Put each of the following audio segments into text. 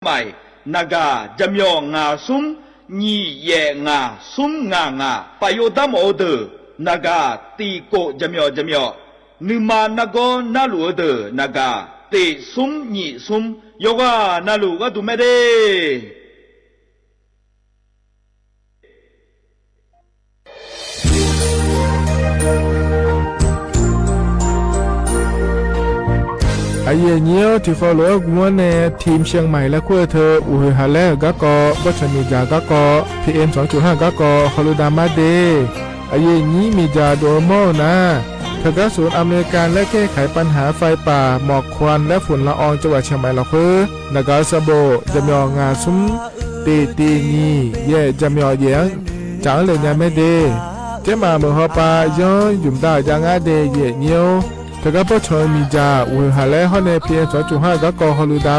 ไปนากาจำยองงาซุมนี่เยงาซุมงางาปโยดามโอเดนากาตีโกจำยอนึมานาโกนาลูเดนากาเตซุมนี่ซุมโยกานาลูก็ดูไม่ได้ไอเยี่ยวที่ฟอลโล่กัวเนทีมเชียงใหม่และขั้วเธออุฮฮาเล่กะกอวัชมีจากะกอ PM 2.5 กะกอฮอลูดามาเดไอเยี่ยนี้มีจาโดโมนะเธอกระสูนอเมริกันและแก้ไขปัญหาไฟป่าหมอกควันและฝุ่นละอองจังหวัดเชียงใหม่ละคือนากาซาโบจะมีงาซุ้มตีนีเย่จะมีเยียงจังเลยนะไม่เดเจ้ามาเมืองฮอปาย้อนยุ่มได้จังอาเดเย่เนียวเธอก็พอชอยมีจ่าอุฮาเล่ฮอนในPM 2.5 ก็กอฮอลูดา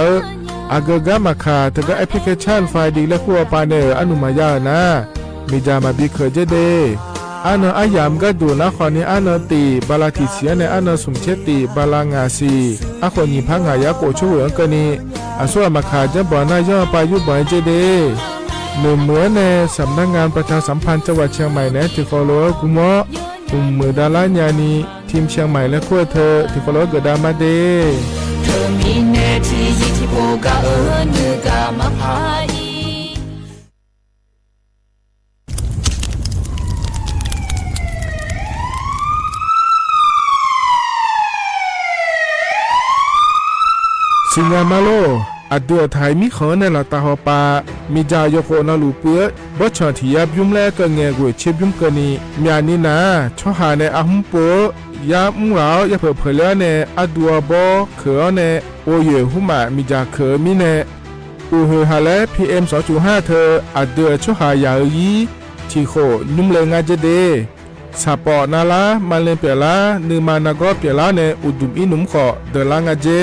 อากกามาคาเธอก็แอปพลิเคชันไฟดีและคู่ปาเนออนุมายานะมีจ่ามาบิเคเจเดอันอายามก็ดูนะคนนี้อันตีบาลาติเสียในอันสมเชติบาลางาซีอาคนยิพังหายาโกช่วยกันนี้อาส่วนมาคาจะบ่อนายย่อไปยุบ่อยเจเดหนึ่งเหมือนในสำนักงานประชาสัมพันธ์จังหวัดเชียงใหม่เนี่ยที่ฟอลโล่กุมอมือดาลานยานีทีมเชียงใหม่และขั้วเธอที่ฟอลโล่เกิดดามาเดเธอมีเนที่ยิ่งที่โบกาเนื้อกามาพายสิงห์มาโลอเดือไทยมีขอในละตาหอปามีจายโคนาลูเปื้อบชอนที่ยับยุ่มแลก็เงยกวยเชิบยุ่มกันนี้มีอันนี้นะชอหาในอาหุมโปยามุงเหลาอย่าเผลอเผลอในอดัวบอเขือในโอเยหุมามีจาเขือมีในอูเฮฮาและ PM 2.5 เธออเดือชอหายายีที่โคนุ่มเลงาเจเดสาปอนาลามาเลเปียลานือมานากรเปียลาในอุดุมอินุมขอเดลางาเจอ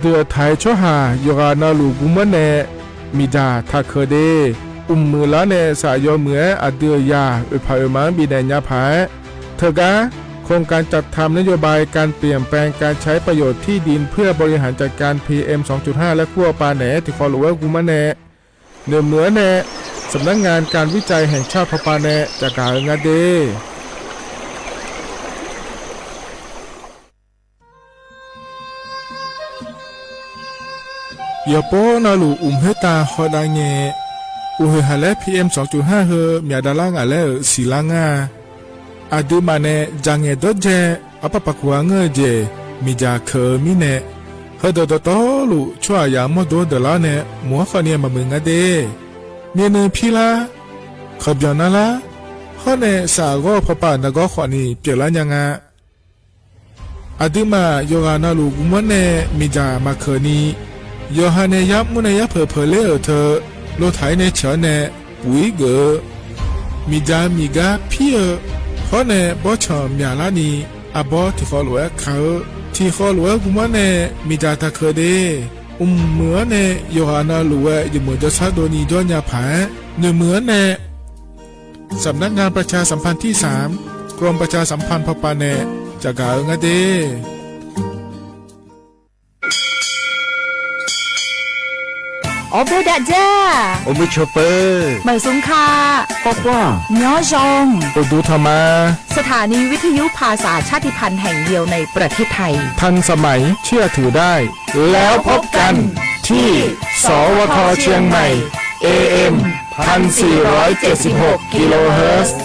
เดือไทยชหายกานาลูกุมเนมีดาทักเคเดมือละเนสายอเหมืออเดือยาอุปายมันบีแดญาภายเธอกะโครงการจัดทำนโยบายการเปลี่ยนแปลงการใช้ประโยชน์ที่ดินเพื่อบริหารจัดการ PM 2.5 และขั้วปาแหนที่ฟอลโลเวอร์กุมเนเหนือเนสำนักงานการวิจัยแห่งชาติพปาแหนจากการงาเดยาโปนาลูเฮตาฮอดาเงอุเฮฮาเล PM 2.5 เฮมีดาลางาเลศิลางาอดูมาเนจังเงดเจอปะปะกัวเงเจมีจาเคมีเนเฮดดตอลูชัวยามโดดลาเนมัวฟาเนียมามึงาเดเมียนพีลาขบยานาลาฮอเนสากอพปานากอขวานีเปียลายังาอดูมาโยกานาลูกุมเนมีจามาเคนีโยฮาเนยับมุนยับเผลเลอเธอโลไถในเฉเนปุยเกมีจามีกาพี่ฮอเนบอชอมยาลานีอบอที่ฟอลเวเขาที่ฟอลเวกุมเนมีจาตะเคเดเหมือเนโยฮานาลูเวยมือจะซาโดนีจอนยาผาเหมือเนสำนักงานประชาสัมพันธ์ที่3กรมประชาสัมพันธ์พปาเนจากาเงเดโอเบดะจ้าโอเบชเปอร์เหมยสุงคาปอกว่าย้อจงโอดูธรรมาสถานีวิทยุภาษาชาติพันธุ์แห่งเดียวในประเทศไทยทันสมัยเชื่อถือได้แล้วพบกันที่สวทเชียงใหม่ AM 1476 กิโลเฮิรตซ์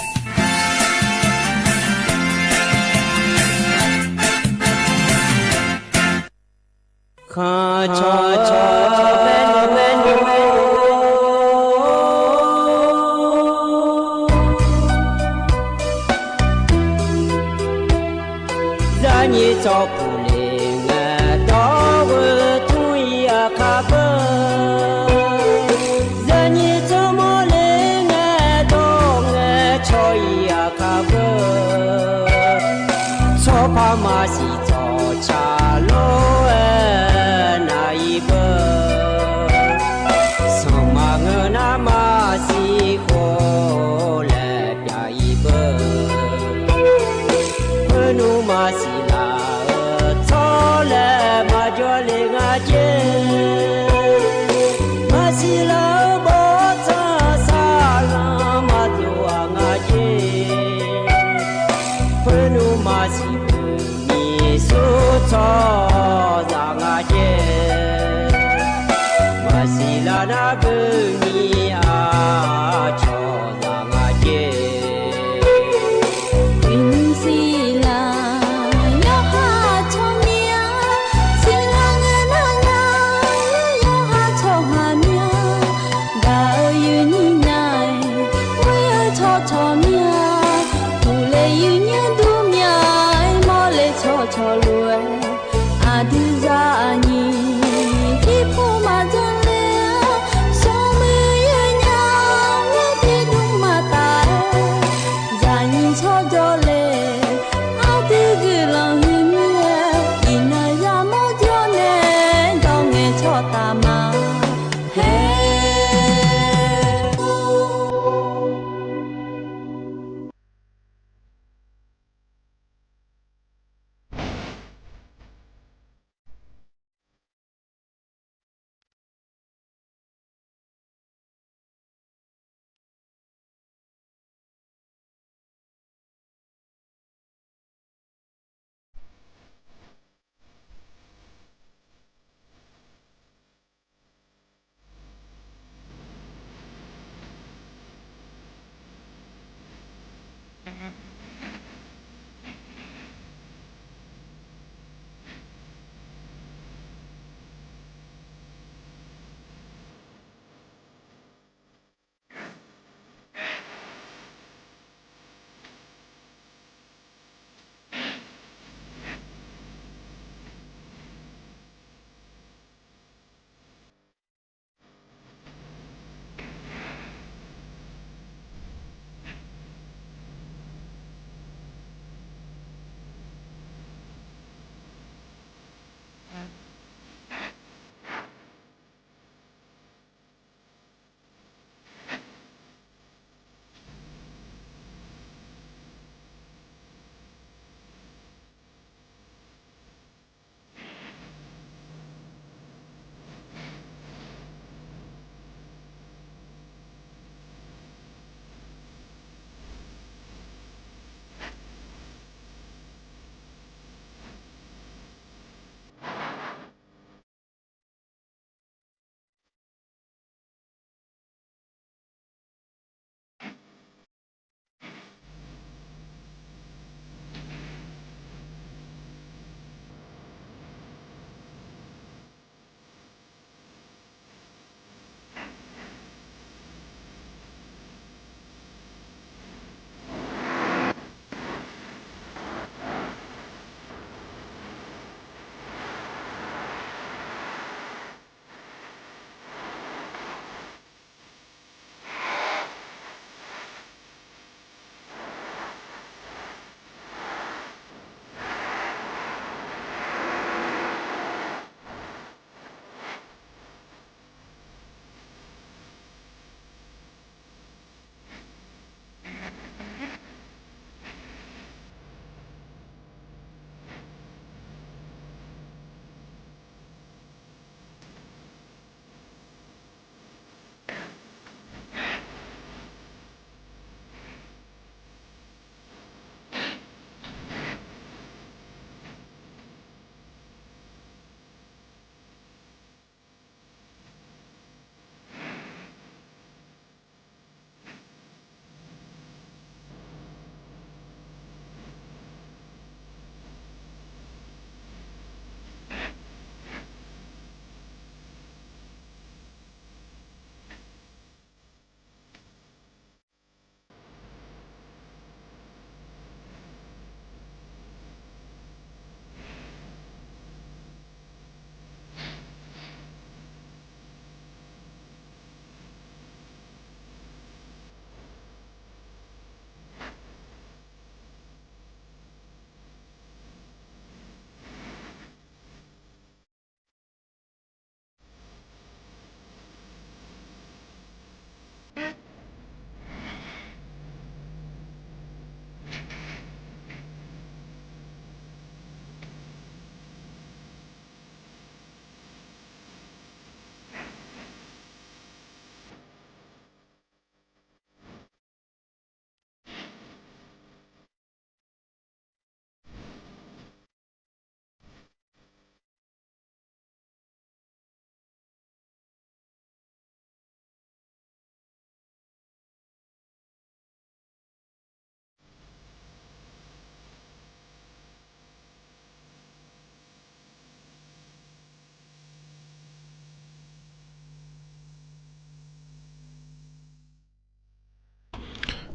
ข้าชอเมนูร้านยี่จอบผู้เลี้ยงดอกทุยอาคาเบร้านยี่จอบผู้เลี้ยงดอกชอยอาคาเบชอบพามาสิจอชาโล နာကူနီအားချောသာငါကျဲ阿杜扎尼，皮肤马真亮，手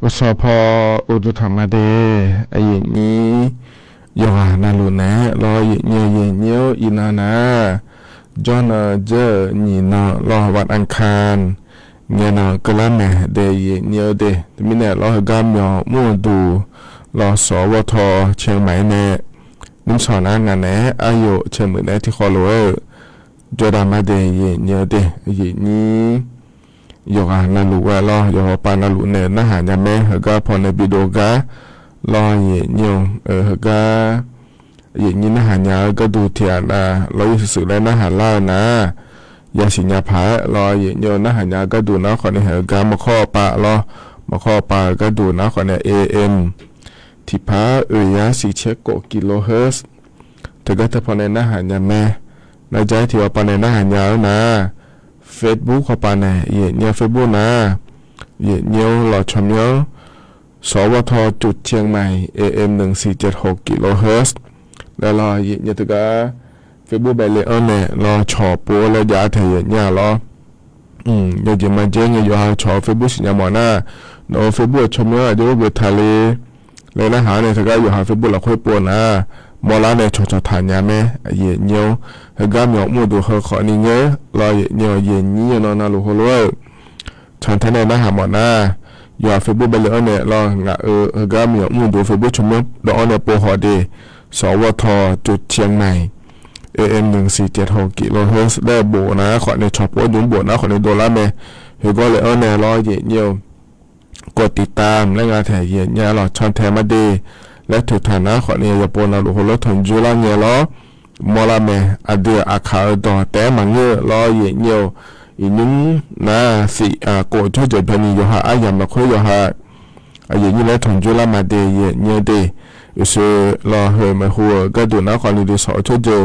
ก็สพอุตุธรรมเดไอ้อย่างนี้ยอนาลุนะรอเยี่ยวอินานาจอนเจอนี่นอรอวันอังคารเงี้ยนอกละแม่เดยเนียวเดมิเนี่ยรอกามยอมั่วดูรอสวทเชียงใหม่เนี่ยนิ่มสอนงานแน่อายุเชียงใหม่เนี่ยที่คอลัวจอดามาเดยเนียวเดยนี้ยกนาลุว่ารอยกปานาลุเนี่ยนะหายาแม่เฮก็พอในบิโดการอเนียวเฮก็อย่างนี้นะหายาก็ดูเทียนเราอยู่สื่อแล้วนะหาล่านะยาสิญญาผารออย่างเนียวนะหายาก็ดูนะขอในเฮก็มาข้อปะรอมาข้อปะก็ดูนะขอในAMที่พายาสีเช็คโกกิโลเฮิรตซ์เธอก็จะพอในนะหายาแม่ในใจที่ว่าปานในนะหายานะFacebook เข้าไปในเนี่ย Facebook นะเนี่ยหลอดชมเนาะสวทจุดเชียงใหม่ AM 1476กิโลเฮิรตซ์แล้วรอเนี่ยตัวก็ Facebook ไปเลยเนี่ยรอชอปัวแล้วยาเทียเนี่ยรออยากจะมาเจอเนี่ยอยู่หาชอ Facebook สิเนี่ยหมอหน้าเนาะ Facebook ชมเนาะอยู่บนทะเลเลยนะหาเนี่ยตัวก็อยู่หา Facebook เราค่อยปัวนะมอลาในชอทานยาแม่เนียวเฮกามยอมูดูเฮขอนี่เงรอเนียวนี่นอนนาลูโฮโลฉันท่านในนะหาหมอนาอยู่เฟซบุ๊กไปเลยเนี่ยรองะเฮกามยอมูดูเฟซบุ๊กชมดอกเนี่ยโปหอเดสวทจุดเชียงใหม่ AM 1476กิโลเฮิรตซ์ได้โบนะขอในช็อปว่าดุนโบนะขอในโดลาร์เมเฮก็เลยเนี่ยรอเนียวกดติดตามและงานแถเนี่ยรอชอนแทมาเดและถือฐานะขอเนี่ยจะปนเอาลูกหลานถึงจุฬาเนี่ยล้อมอลาเมอเดียอาคาดอแต่มังเงล้อเยี่ยวอีนุ่มนะสิโกช่วยจะเป็นอยู่หาอายังมาคุยอยู่หาอย่างนี้แล้วถึงจุฬามาเดียเนี่ยเดอยู่ส่ล้อเฮมาหัวก็ดูนะขอนี่ดูสอช่วยเจอ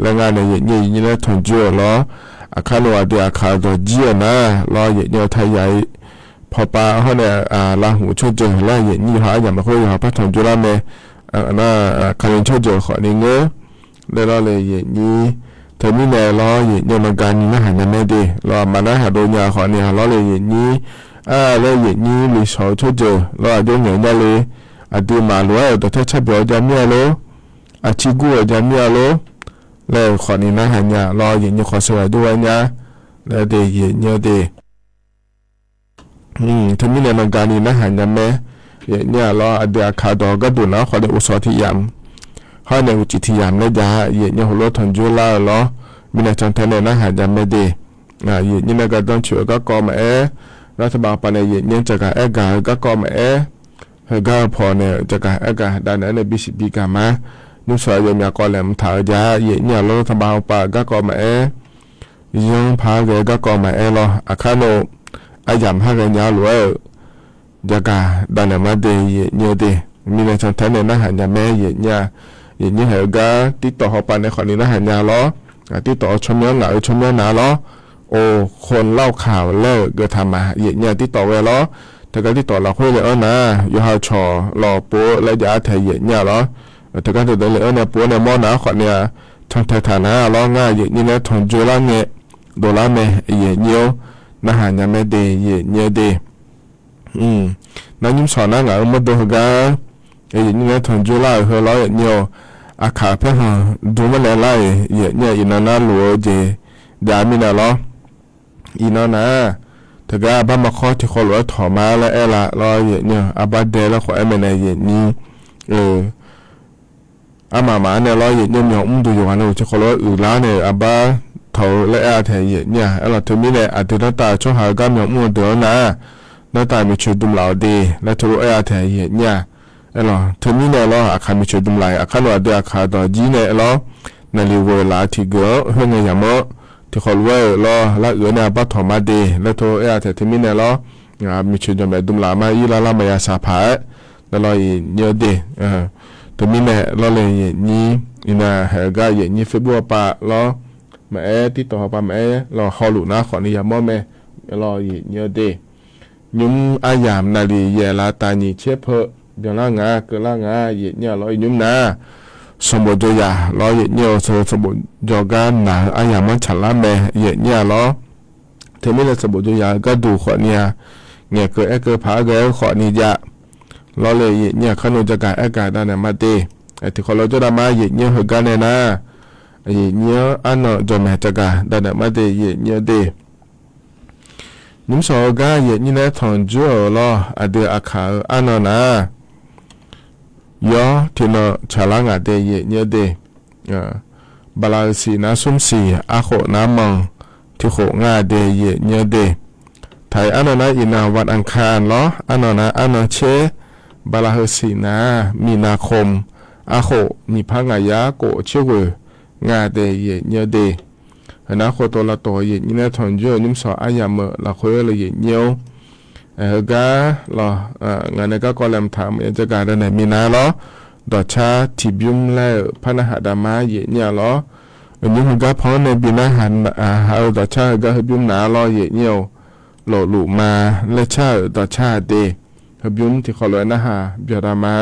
และงานเนี่ยอย่างนี้แล้วถึงจุฬาล้ออาคาโลอาเดียอาคาดอเจียนะล้อเนี่ยไทยใหญ่พอปาเขาเนี่ยลาหูช่วยเจอแล้วอย่างนี้หาอย่างมาคุยหาพระถงจุฬาเมน่าการเรียนช่วยเจอขอนี้เงื้อแล้วเราเลยอย่างนี้เธอไม่แน่ล้ออย่างนี้มันการนี้นะหายันไม่ดีเรามานะหาโดนยาขอเนี่ยเราเลยอย่างนี้แล้วอย่างนี้มีสาวช่วยเจอเราอาจจะเหนื่อยได้เลยอาจจะมาล้วนแต่ถ้าชับเบลจะมีอะไรอาชิกูจะมีอะไรแล้วขอนี้นะหายาเราอย่างนี้ขอสวยด้วยนะแล้วเดี๋ยวอย่างนี้เดี๋ยวทั้งนี้ในนังการนี้นะหายแม่เนี่ยเราอเดียขาดก็ดูนะขอได้อุตสาหที่ยามข้อในอุจิที่ยามเลยจ้าเนี่ยหัวรถทันจุฬาล้อมีในจังเทนนะหายแม่ดีเนี่ยนักการต้องช่วยก็กอมารัฐบาลปนเนี่ยจะการกาก็กอมาเฮก็พอเนี่ยจะการกาด้านในบิสิบิกามานุ่งสวยยังมีก็แหลมถ่ายจ้าเนี่ยรัฐบาลปาก็กอมายังพาเกก็กอมาล้ออาคาโนอายัมหากันยาหลวจะกาดานมาเดยเนียวเดมีในชั้นแทนในนะหันยาแม่เยี่ยเหรอกาติดต่อเขาไปในขอนี้นะหันยาล้อติดต่อชมเนื้อหนาชมเนื้อหนาล้อโอคนเล่าข่าวเลิกเกิดทำมาเนี่ยติดต่อไว้ล้อแต่ก็ติดต่อเราคุยเลยนะยูฮาชอรอปัวและยาไทยเนี่ยล้อแต่ก็ติดต่อเลยเนี่ยปัวในมอนะขอเนี่ยทางไทยฐานะล้อง่ายยี่เนี่ยทงจุฬาเนี่ยโดลาเมเยี่ยวนะหายาไม่เดยเนี่ยเดนั่นยิ่งสอนนั่งอ่ะมาดูกันอย่างนี้ถึงจุฬาเฮาล้อเนี่ยอาคาเพื่อดูมันอะไรเนี่ยอินานาหลัวเจดามินาล้ออินานาถ้าก็บ้ามาข้อที่เขาหลัวถอมาแล้วละล้อเนี่ยอาบาเดแล้วขอไม่ในนี้อามาเนี่ยล้อเนี่ยมีอุ้มดูอยู่กันเลยที่เขาหลัวล้าเนี่ยอาบาเท่าและแถเนี่ยเราถึงมีเนี่ยอาจจะน้าตาช่วงหาการมีอุ้มเดือนะน้าตามีช่วยดุมเหล่าดีและทุกแถเนี่ยเราถึงมีเนี่ยเราอาคารมีช่วยดุมไหลอาคารว่าเดียอาคารต่อจีเนี่ยเราในรีเวลาที่เกอเฮงอย่างมั่วที่เขาเวอเราละเนี่ยบัดถอมาดีและทุกแถที่มีเนี่ยเรามีช่วยดุมแบบดุมเหล่ามาอีละมายาสาผาแล้วเราเยอะดีถึงมีเนี่ยเราเลยนี่อินาเฮก้าอย่างนี้เฟบว่าปะเราแม่ติดต่อไปแม่เราขอหลุนะขอนิยามแม่เราเยอะดียุ้มอายามนาลีเยลาตานีเชฟเพออย่างล่างาเกล่างาเนี่ยเรายุ้มนาสมบูรณ์ยาเราเนี่ยสมบูรณ์ยอกันนาอายามมันฉันละแม่เนี่ยเราเทมิเลสมบูรณ์ยาก็ดูขอเนี่ย เนี่ยเกิดเกิดผาเกิดขอนิยะล้อเลยเนี่ยขนุนจะกายอากาศได้เนี่ยมาเตไอ้ที่เขาเราจะได้มาเนี่ยหัวกันเนี่ยนะไอ้เนี่ยอันเนาะจอมจะกาได้เนี่ยมาเตเนี่ยเตนิมสอก็เนี่ยนะทอนจั่วล้ออเดอาขาอันเนาะนะยอที่เนาะชาลังอเดเนี่ยเตบาลาสีน้าสุ่มสีอาโขน้ำมังที่โขงาเดยเนี่ยเดไทยอันนั้นนะอินาวันอังคารล้ออันนั้นนะอันนั้นเชบาลาสีนามีนาคมอาโขนิพังายาโกเชื่องาเดยเนี่ยเดนะโคตัวละตัวเนี่ยนี่ทอนเยอะนิมสออายามละคุยเลยเนี่ยกาล้องานนี้ก็กอลมถามจะการได้ไหนมีนาล้อดอชาทิบิมแล้วพระนหดามาเนี่ยล้ออันนี้มันก็เพราะในบินาหันเอาดอชาก็บิมนาล้อเนี่ยโหลลุมาและชาดอชาเดบิมที่เขาเลยนะฮะเบียดามา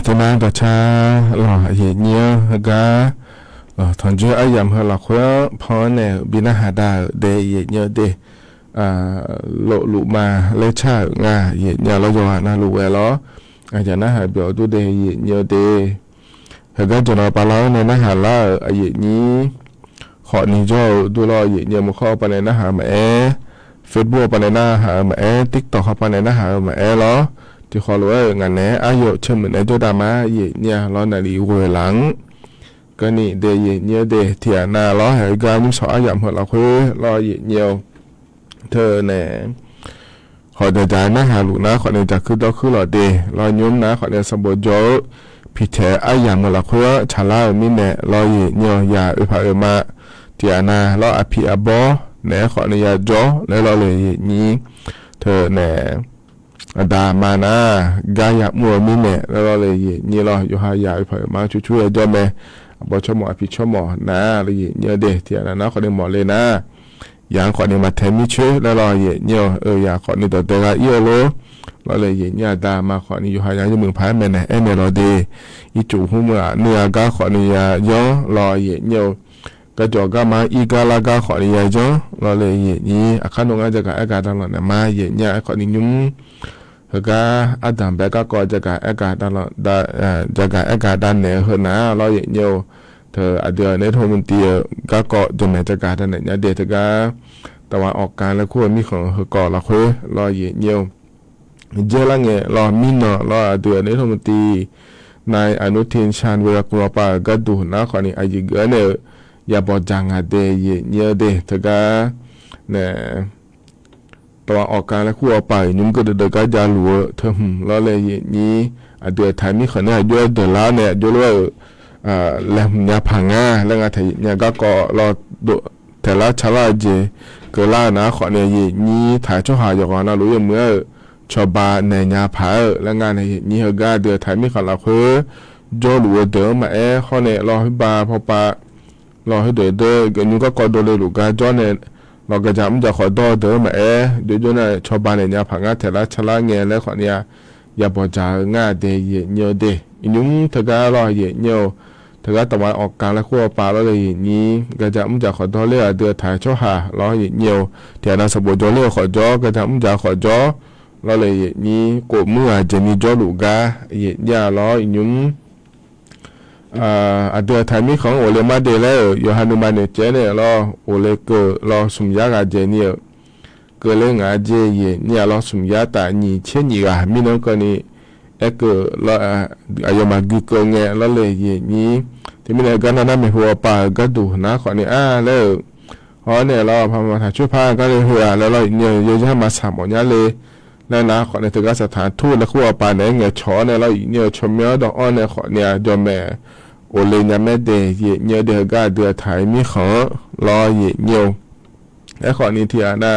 จะนั่งต่อช้าหล่อเหยียดเนี้ยกะถอนเจอไอ้ยำเหล่าคุยพอเนี่ยบินหาดาเดยเหยียดเนี้ยเดโลลุมาเลช่างาเหยียดเนี้ยเราจะว่าน่ารู้เวลาอาจจะน่าหาเบียวดูเดยเหยียดเนี้ยเดเหตุการณ์จะนอนปลาล้อในน่าหาล่าเหยียดนี้ขอนี้เจ้าดูรอเหยียดเนี้ยมุขเข้าไปในน่าหาแม่เฟซบุ๊กไปในน่าหาแม่ติ๊กต็อกเข้าไปในน่าหาแม่ล้อที่ขอรู้งานนี้อายุเชื่อเหมือนไอ้เจ้าดามาเหยียดเนี่ยล้อนาฬิกาหลังก็นี่เดย์เหยียดเนี่ยเดย์เถียนาล้อเหตุการณ์ยิ่งสอยอย่างหัวเราคือล้อเหยียดเนี่ยเธอเนี่ยขอเดินใจนะหาลูกนะขอเดินจากคือต้องคือหล่อเดย์ล้อยุ่มนะขอเดินสมบูรณ์โจพิเศษไอ้อย่างหัวเราคือชาลามิเน่ล้อเหยียดเนี่ยยาอุปามาเถียนาล้ออภิอบอเนี่ยขอเดินยาโจแล้วล้อเลยเหยียดนี้เธอเนี่ยดามานะกายมัวมิเน่แล้วเราเลยนี่เราอยู่หายาไปมาช่วยๆจอมแม่บอชมอภิชมอนะเลยเนี่ยเดเทียนะขอเดหมอเลยนะอย่างขอเดมาเทมิช่วยแล้วเราเนี่ยอยากขอนี่ต่อเตะอีโอโลเราเลยเนี่ยดามาขอนี่อยู่หายาอยู่เมืองพายแม่เนี่ยเนี่ยเราเดอีจู่หัวเมื่อเนื้อกาขอนี่ย่อรอเนี่ยก็จอกามาอีกาลากาขอนี่จ้อเราเลยนี่อาคารนงอาจะกะอากาศตลอดนะมาเนี่ยขอนี่ยุ่งเฮก็อาดัมเบก็ก็จะกะอากาศตลอดจะกะอากาศด้านเหนือเฮนะเราอย่างเดียวเธออเดือนในโทมันตีก็เกาะจนไหนจะกะด้านไหนเนี่ยเดทก็ตะวันออกกลางแล้วคู่มีของเฮก็ละคือเราอย่างเดียวเจอละเงี้ยเรามีเนาะเราอเดือนในโทมันตีนายอนุทินชาญวีรกุลปะก็ดูนะขอนี่อายุเกินเนี่ยอย่าบอกจังอะเดย์เนี่ยเดทก็เนี่ยตัวออกการและคู่เอาไปนุ่มก็เดือดก็จะรู้เธอแล้วเลยนี้เดือดไทยมีขนาดเยอะเดือดแล้วเนี่ยเยอะเลยแล้วยาพังอ่ะแล้วงานไทยเนี่ยก็รอแต่ละชาลาเจเกิดล่านะขอเนี่ยนี้ถ่ายช่วยหาอย่างนั้นรู้อย่างเมื่อชาวบ้านในยาผาแล้วงานนี้เฮก็เดือดไทยมีขนาดคือโจรู้เดิมมาข้อเนี่ยรอให้บาพอปารอให้เดือดกันยุ่งก็โดนเลยลูกการจ้อนเนี่ยเราก็จะไม่จะขอต่อเดิมมาเดี๋ยวเนี่ยชาวบ้านเนี่ยผังงาแต่ละชลาเงี้ยแล้วขอเนี่ยอย่าบอกจะง่าเดย์เงี้ยเดย์ยุ่งเธอก็รอเงี้ยเธอก็ตะวันออกกลางแล้วขั้วปลาแล้วเลยนี้ก็จะไม่จะขอต่อเรื่องเดือดถ่ายช่อหารอเงี้ยเดี๋ยวเราสมบูรณ์จ่อเรื่องขอจ่อก็จะไม่จะขอจ่อเราเลยนี้กดมือจะมีจ่อลูกกาอย่ารอยุ่งเดือดไทยมีของโอเลมาเดแล้วอยู่ฮันนูมาเนเจเนี่ยรอโอเลก็รอสมยากาเจเนี่ยก็เลยงาเจเนี่ยรอสมยาตานี่เช่นยี่กามีน้องคนนี้ก็รออายมากิโกเงี้ยแล้วเลยนี่ที่มีอะไรกันนั่นไม่หัวป่าก็ดูนะขอนี่แล้วอ๋อเนี่ยเราพามาถ่ายช่วยพาก็เลยหัวแล้วเราเนี่ยเยอะแยะมาสามหมดเนี่ยเลยแล้วนะขอในถึงสถานทูตและขั้วป่าเนี่ยเงี้ยช้อนเนี่ยเราเนี่ยชมเนื้อดอกอ้อนเนี่ยขอเนี่ยจอมแม่โอเลนยาแม่เดย์เยอะเดือก็เดือไทยมีของรอเยอะแล้วขอนี้ทีน่ะ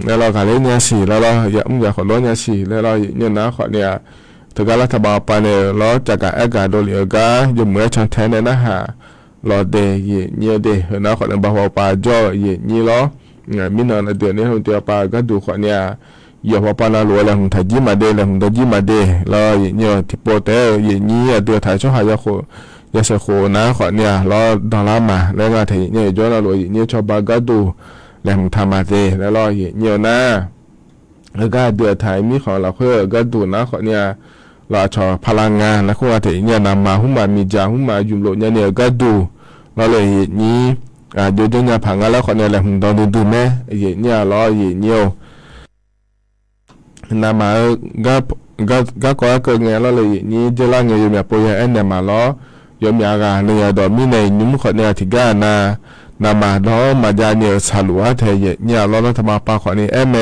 แล้วเราการเล่นยาสีแล้วเราอยากขอร้อนยาสีแล้วเราเนี่ยนะขอเนี่ยถึงการรัฐบาลไปเนี่ยเราจะการอากาศโดยก็ยังเหมือนชันแทนเนี่ยนะฮะรอเดย์เยอะเดย์นะขอเนี่ยบ่าวป่าจ่อเยอะนี่ล้อมีนอนเดือนนี้เราเดียวป่าก็ดูขอเนี่ยอย่าพอปานาลัวแล้วหุ่นถ่ายยิ้มมาเดแล้วหุ่นถ่ายยิ้มมาเดแล้วเนี่ยที่โปรเตอร์อย่างนี้เดือดถ่ายช่อหายาโคยาเสโคนะขอเนี่ยแล้วดอลลาร์มาแล้วก็ถ่ายเนี่ยย้อนเราลัวอย่างนี้ชอบบาก็ดูแล้วหุ่นทำมาเดแล้วรอเนี่ยนะแล้วก็เดือดถ่ายมีของเราเพื่อก็ดูนะขอเนี่ยเราชอพลังงานแล้วก็ถ่ายเนี่ยนำมาหุ่นมามีจาหุ่นมายุ่มโลเนี่ยก็ดูเราเลยนี้เดี๋ยวเนี่ยผังแล้วขอเนี่ยแล้วหุ่นตอนดูแม่เนี่ยรอเนี่ยนามาก็เกิดไงแล้วเลยนี่เจริญเงยมีปอยเนี่ยมาล้อยมยากาเนี่ยดอมีในนุ่มคนเนี่ยที่กานามาล้อมาจาเนี่ยสลัวเทเนี่ยล้อรัฐบาลปาขอนี่เม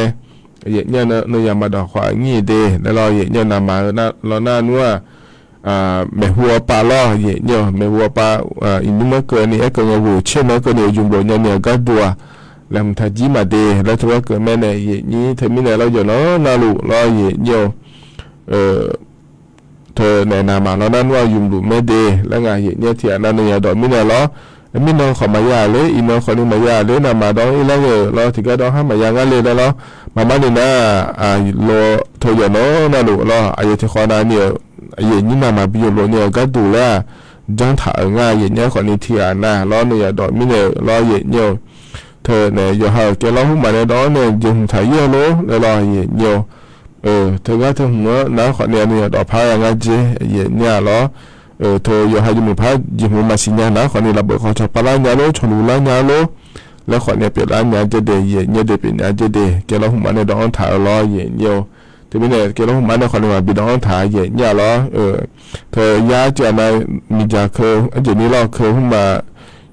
เนี่ยเนี่ยมาดอกขวางี้เดแล้วรอเนี่ยนามาล้อหน้านัวแม่หัวปลาล้อเนี่ยแม่หัวปลาอินนุ่มเกินนี่เกินหัวเชื่อมเกินเนี่ยจุ่มโบเนี่ยก็ดัวแล้วมันทัดยิ้มมาเดแล้วถือว่าเกิดแม่เนี่ยนี่เธอมีเนี่ยเราอยู่เนาะนาลูเราอยู่เธอแนะนำมาแล้วนั่นว่ายุ่มดูแม่เดแล้วไงเนี่ยเถียนั่นเนี่ยดอกมีเนี่ยล้อมีน้องขอมายาเลยอีน้องขอนี่มายาเลยนามาดองอีแล้วเราถึงก็ดองห้ามมายางั้นเลยแล้วมานี่นะโลเธออยู่เนาะนาลูเราอายุที่ขอนาเนี่ย เย็นนี่มาบิโยโลเนี่ยก็ดูแลจังถ่ายง่ายเย็นเนี่ยคนนี้ที่น่ะล้อเนี่ยดอกมิเนี่ยล้อเย็นเนี่ยเธอเนี่ยอยู่ห่างแกล้อหุ้มมาในดอกเนี่ยยังถ่ายเยอะโลแล้วล้อเย็นเนี่ยเธอก็เธอหัวน้าคนเนี่ยดอกพายง่ายจีเย็นเนี่ยล้อเธออยู่ห่างอยู่มือพายยิงหัวมาสิเนี่ยนะคนนี้ระเบิดเขาจะปลาเนี่ยโลชนลูลาเนี่ยโลแล้วคนเนี่ยเปลี่ยนร้านเนี่ยจะเดย์เย็นเนี่ยเดย์เป็นเนี่ยจะเดย์แกล้อหุ้มมาในดอกถ่ายล้อเย็นเนี่ยทีนี้เนี่ยแกล้อหุ้มมาในคนเนี่ยบิดองถ่ายเย็นเนี่ยล้อเธอยาจะในมีจากคืออันนี้ล้อคือหุ้มมา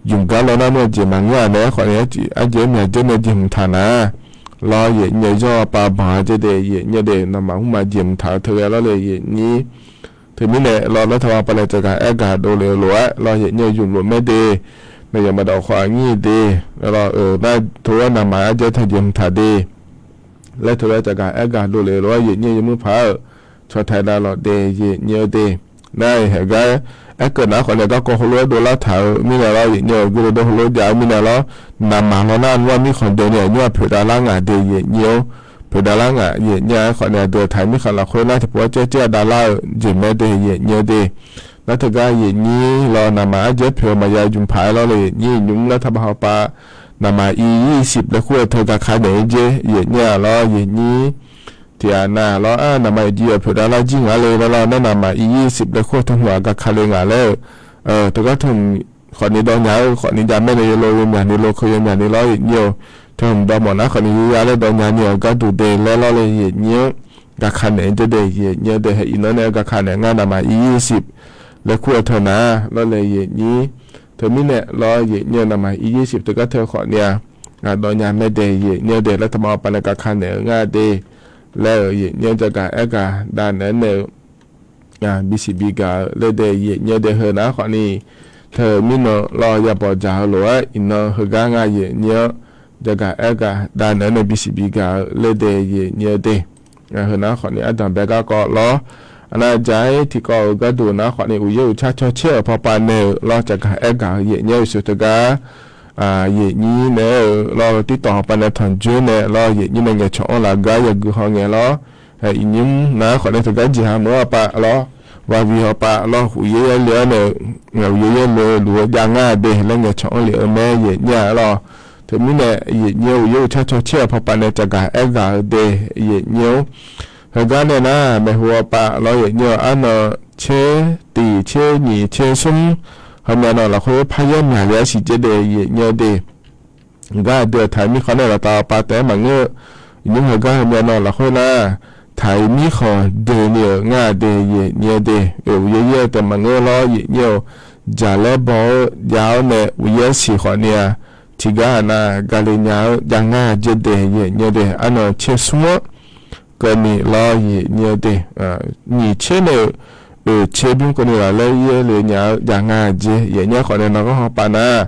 dùng cá lo nó mới chỉ mang ra đấy khỏi đấy chỉ anh chị mẹ cho nên dùng thà nè lo vậy nhớ cho bà bà cho để vậy nhớ để nó mà dùng thà thừa nóเลยvậy nhí thì mới này lo nó thà bà lại cho cả cả đồ lừa lúa lo vậy nhớ dùng lúa mấy đi bây giờ mà đào khoa nhí đi lo na thừa nằm mà cho thà dùng thà đi lấy thừa cho cả đồ lừa lúa vậy nhớ mới phá cho thầy đã lo để vậy nhớ đi này hệ cáiเกิดนะคนเนี่ยก็โกหกโดนละถ่ายมีอะไรเนี่ยกูโดนโหดยาวมีอะไรนำมาแล้วนั่นว่ามีคนเดียวเนี่ยเนี่ยเผื่อดาราเดียวเยอะเผื่อดาราเนี่ยคนเนี่ยโดนถ่ายมีคนละคนน่าจะพูดเจ๊ดาราจีไม่ได้เยอะดีแล้วถึงก็นี่เรานำมาเจ๊เผื่อมายาจุ่มผายเราเลยนี่ยุ่งแล้วทำเขาปานำมา20แล้วคุยเธอกับใครไหนเจ๊เนี่ยเรานี่ที่น่ะเรานำมาเยอะเผื่อดาราจริงอะไรแล้วเรานั่นนำมา20แล้วคุยทั้งหัวกับใครเลยแล้วแต่ก็ถึงคนนี้โดนยาคนนี้จะไม่ได้โลยอย่างนี้โลเคยอย่างนี้เราเยอะถึงดอมนะคนนี้ยาแล้วโดนยาเนี่ยก็ดูเดย์แล้วเราเลยเยอะกับใครเนี่ยจะเดย์เยอะเดย์อินเนี่ยกับใครเนี่ยงานนำมา20แล้วคุยเธอนะเราเลยนี้เธอไม่เนี่ยเราเยอะนำมา20แต่ก็เธอขอเนี่ยโดนยาไม่เดย์เยอะเดย์แล้วทำเอาไปในกับใครเนี่ยงานเดย์แล้วเนี่ยจะกับด้านนั้นเนี่ยBCB กับเลเดย์เนี่ยเดย์เฮนะขอนี่เธอมิโนรออย่าปอจ่าหรออินโนเฮกางายเนี่ยจะกับด้านนั้นในBCB กับเลเดย์เนี่ยเดย์เฮนะขอนี่อันดับแรกก็รออันนั้นใจที่ก็ดูนะขอนี่อุยชาชเชื่อพอปานเนี่ยรอจะกับเนี่ยสุดก็นี้เนี่ยเราติดต่อไปในทางจูเนี่ยเรานี้ในเงี้ยช่องละก็ยังกูห้องเงี้ยเราอีนี้นะขอในทางการจีฮามัวปะเราว่าวิหปะเราหุยเลี้ยเนี่ยหุยเลยหรือยังง่ายเดห์แล้วเงี้ยช่องเหลือแม่เนี่ยเราถึงมีเนี่ยเนี่ยชาเชื่อพอไปในจะกับเดห์เนี่ยเหตุการณ์เนี่ยนะไม่หัวปะเราเนี่ยอันเชตีเชหนีเชซุ่มhôm nay nó là khối phái nhân nhà lẽ chỉ chế đề nhớ đề ga đưa thái mi khó này là tao ba té mà ngơ nhưng hồi ga hôm nay nó là khối là thái mi khó đề nhiều nga đề nhớ đề yêuแต่mà ngơ lo nhiều giả lẽ bỏ giáo nè yêu chỉ khó nè chỉ ga na ga lên nhau đang nga chế đề nhớ đề anh chế xuống cái này lo nhớ đề nhị chế này chế biến con này là lấy lấy nhà dạng ngà gì vậy nhá khỏi này nó có họ bàn à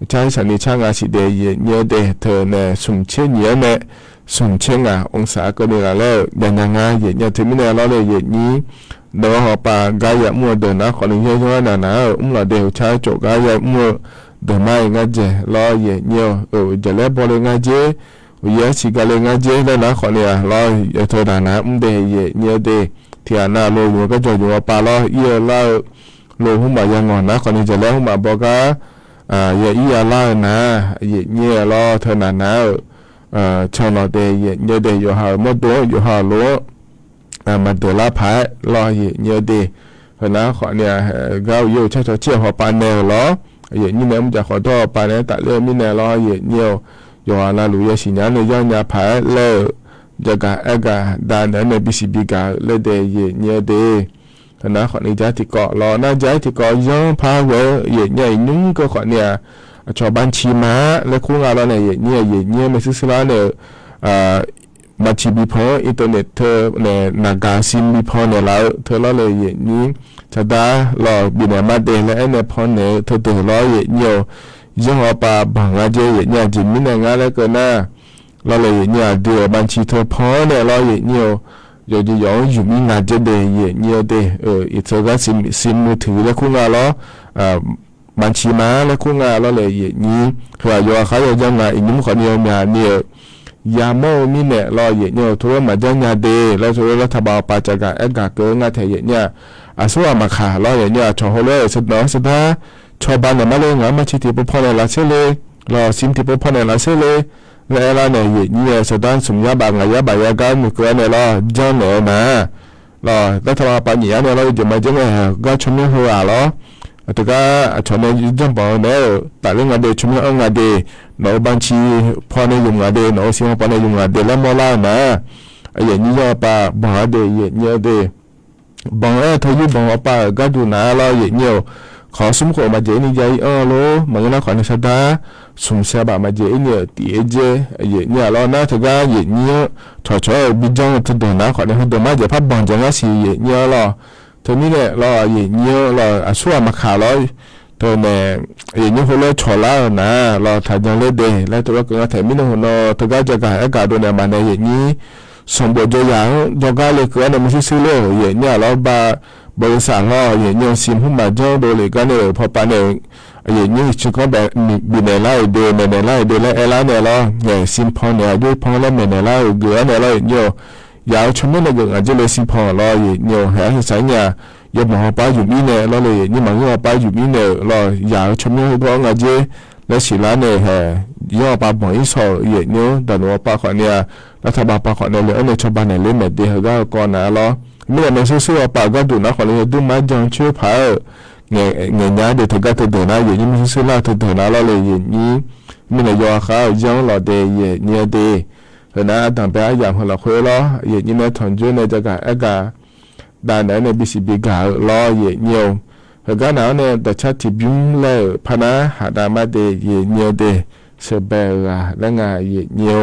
trái sản này trang ngà chỉ để nhớ để thờ nè sùng chế nhớ nè sùng chế ngà ông xã con này là lấy nhà ngà vậy nhá thì mới này nó lấy vậy nhí đó họ bàn gai vậy mua đồ nó khỏi này nhớ nè là đều trái chỗ gai vậy mua đồ mai ngà gì lo vậy nhiều giờ lấy bao nhiêu ngà gì vậy chỉ gai lấy ngà gì đây nó khỏi này lo thôi là nó để vậy nhớ để thìน่าโลอยู่ก็จะอยู่ปลาล้อล่าโลหุ่มบายงอนนะคนนี้จะแล้วหุ่มบอกว่าล่านะเนี่ยล้อเธอหนาชาวนาเดย์เนี่ยเดย์อยู่หาหมดตัวอยู่หาโลมันตัวละพายล้อเนี่ยเดย์เพราะนั้นขอเนี่ยเราอยู่ชาเชี่ยวหัวปานเนลล้อนี่เนี่ยมันจะขอโทษปานเนตัดเรื่องมิเนล้อเนี่ยอยู่หาลาลุยสิญญาเนี่ยย้อนยาพายเล่จะกับด้านนั้นในBCBกับเลเดย์เนี่ยเดย์เพราะนั้นขอนี้ใจที่เกาะรอน่าใจที่เกาะย้อนพาเวเนี่ยนุ่งก็ขอเนี่ยชาวบ้านชีม้าและคู่งานเราเนี่ยไม่ซื้อร้านเนี่ยบัญชีบีพออินเทอร์เน็ตเธอเนี่ยนาการซิมบีพอเนี่ยแล้วเธอเราเลยนี้จะได้เราบินมาเดย์และเนี่ยพอเนี่ยเธอตัวเราเนี่ยยังเอาปาบังอาเจเนี่ยจิมินงานแล้วก็น่าเราเลยเนี่ยเดือบัญชีเธอพอเนี่ยเราเนี่ยอยู่มีงานจะเดย์เนี่ยเดอีเธอก็ซิมมือถือแล้วคู่งานเราบัญชีม้าแล้วคู่งานเราเลยนี้คือว่าเขายังไงอีกนุ่มขอเนี่ยเนี่ยยาโมมีเนี่ยเราเนี่ยทั่วมาจะงานเดย์แล้วทั่วรัฐบาลปาจากการเกิดงานเทียเนี่ย อาสัวมาขาล้ออย่างเงี้ยชอโฮเลยสุดน้อยสุดท้าชอบบ้านเนี่ยมาเลยงามาชิติปุ๊บพอเนี่ยละเชเลยรอซิมที่ปุ๊บพอเนี่ยละเชเลยแล้วเราเนี่ยเนี่ยสุดท้ายสมยาบางยาบายากันมือเกลือเนี่ยละจังเนี่ยนะรอแล้วถ้ามาปัญญาเนี่ยเราจะมาจังเลยก็ชมเนี่ยหัวล้อแต่ก็ชมเนี่ยจังบอกเนี่ยแต่เรื่องงานเดชชมเนี่ยงานเดเนาะบางทีพอเนี่ยยุ่งงานเดเนาะซิมพอเนี่ยยุ่งงานเดแล้วมาล่านะอย่างนี้ก็ป่าบ่าเดเนี่ยเดบางทายุบางป่าก็ดูนะเราอย่างเงี้ยขอสมควรมาเจนี่ใจโลมันก็ขอในสัปดาห์สมเสียบมาเจเนี่ยตีเจอย่างเงี้ยเราหน้าถึงก็อย่างเงี้ยชอบิจังถึงเดินนะขอในหัวเดินมาจะพับบางจังก็สิอย่างเงี้ยเราทีนี้เนี่ยเราอย่างเงี้ยเราช่วยมาขาเราตัวเนี่ยอย่างเงี้ยคนเราชอแล้วนะเราถ่ายจังเลยเดแล้วตัวก็ถ่ายไม่ได้หัวเราถึงก็จะการอากาศโดนเนี่ยมาในอย่างนี้สมบูรณ์อย่างยกการเลยคือเนี่ยมันซื้อเลยอย่างเงี้ยเราบริษัทเราอย่างเงี้ยซิมหุ่นมาเจ้าโดยเลยก็เนี่ยพอปานเนี่ยอย่างเงี้ยชุดก็แบบบินไล่เดินในไล่เดินไล่เนี่ยเราเนี่ยซิมพอเนี่ยด้วยพอแล้วในไล่เกลือเนี่ยเราอย่างเงี้ยยาวชั่วโมงละก็อาจจะเลยซิมพอเราอย่างเงี้ยหาสายเนี่ยยกมาป้าอยู่นี่เนี่ยเราเลยนี่มันก็ป้าอยู่นี่เนี่ยเรายาวชั่วโมงก็อาจจะแล้วสิล้านเนี่ยฮะย่อป้าบ่อยสออย่างเงี้ยแต่ว่าป้าขอเนี่ยรัฐบาลป้าขอเนี่ยเลยเนี่ยชาวบ้านเนี่ยเล่นแบบเดียวก็ก่อนนะเราเมื่อในซื่อๆป่าก็ดูนะขอเลยดูมาจังช่วยพาเงี้ยเดี๋ยวถึงก็ถึงนะอย่างนี้มันซื่อๆแล้วถึงนะเราเลยอย่างนี้มีนายอเขายังเราเดียเนี่ยเดียเห็นนะต่างไปอย่างของเราคุยล้ออย่างนี้ในถอนจุนในจะการอากาศด้านไหนในบิสิบิกาล้ออย่างเงี้ยเห็นกันแล้วเนี่ยแต่ชาติบิ้มเลยพนะหาดามาเดียอย่างเงี้ยเดียเสเบราและงาอย่างเงี้ย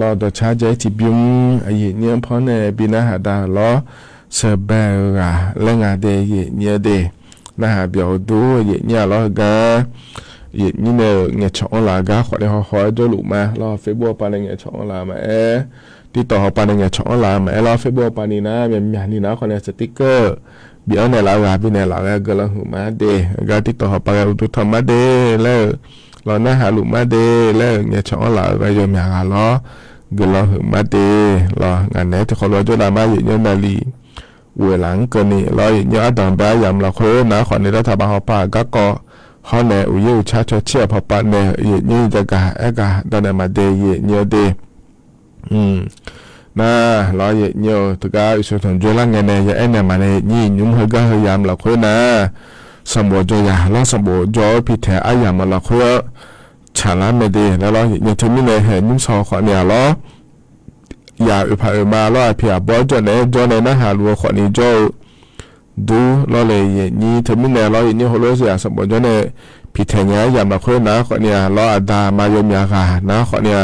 lo do cha je ti byung ayi nyen phon ne bina ha da lo se ba ra la nga de yi nye de na ha bio du yi nya lo ga yi ni ne nge chong la ga khwa de ho do lu ma lo Facebook pa ne nge chong la ma ti to pa ne nge chong la ma lo Facebook pa ni na mya ni na khwa ne sticker bio ne la ga bi ne la ga la hu ma de ga ti to pa ga du tha ma de le lo na ha lu ma de le nge chong la ga yo mya ga lo ga lo hu ma de lo nga ne ti kho lo jo la ma yi nyen na li vừa lắng cơ nị lo nhớ đàn bé yam là khối ná khỏi này đó thà bảo pa các co họ nè u yêu cha cho chia pa nè như giờ cả cả đó này mà đề nhiều đề na lo nhiều thực ra sự thuận duyên là ngày này giờ em này mà này như nhúng hơi ga hơi yam là khối na sắm bộ cho ya lo sắm bộ cho bị thẻ ai yam mà là khối chả lắm mà đềแล้วlo nhiều thứ như này hệ nhúng sò khỏi nè loอย่าอุปามาล้อเพียบจนเนี่ยนะหาลัวขอนี้โจดูล้อเลยนี่เธอไม่แน่ล้อนี่หัวล้อเสียสมบูรณ์จนเนี่ยพิธีเนี้ยอย่ามาคุยนะขอเนี่ยล้ออาดามายมยากานะขอเนี่ย